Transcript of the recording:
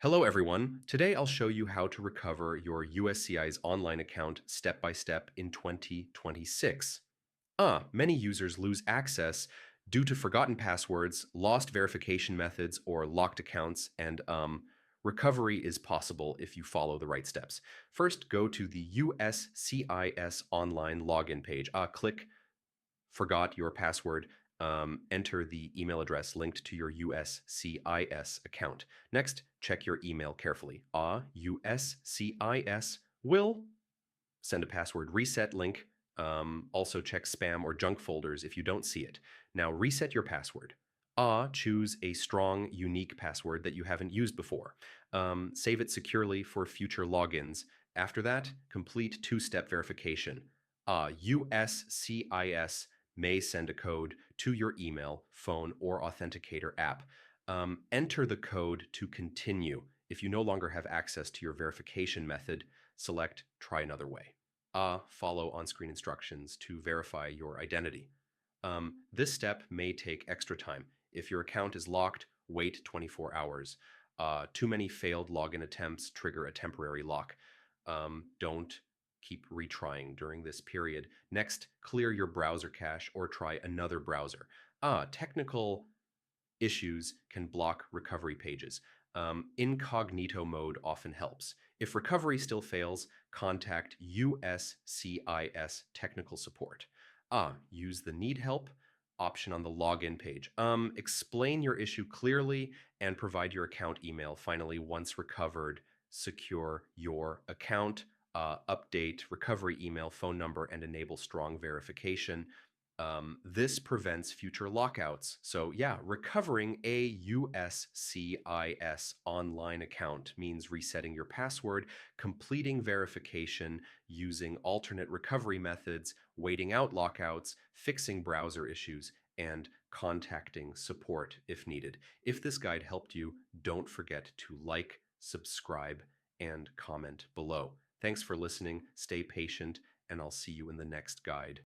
Hello, everyone. Today I'll show you how to recover your USCIS online account step by step in 2026. Many users lose access due to forgotten passwords, lost verification methods, or locked accounts, and recovery is possible if you follow the right steps. First, go to the USCIS online login page. Click forgot your password, enter the email address linked to your USCIS account. Next, check your email carefully. USCIS will send a password reset link. Also, check spam or junk folders if you don't see it. Now, reset your password. Choose a strong, unique password that you haven't used before. Save it securely for future logins. After that, complete two-step verification. USCIS may send a code to your email, phone, or authenticator app. Enter the code to continue. If you no longer have access to your verification method, select Try Another Way. Follow on-screen instructions to verify your identity. This step may take extra time. If your account is locked, wait 24 hours. Too many failed login attempts trigger a temporary lock. Don't keep retrying during this period. Next, clear your browser cache or try another browser. Technical issues can block recovery pages. Incognito mode often helps. If recovery still fails, contact USCIS technical support. Use the Need Help option on the login page. Explain your issue clearly and provide your account email. Finally, once recovered, secure your account, update recovery email, phone number, and enable strong verification. This prevents future lockouts. So yeah, recovering a USCIS online account means resetting your password, completing verification, using alternate recovery methods, waiting out lockouts, fixing browser issues, and contacting support if needed. If this guide helped you, don't forget to like, subscribe, and comment below. Thanks for listening, stay patient, and I'll see you in the next guide.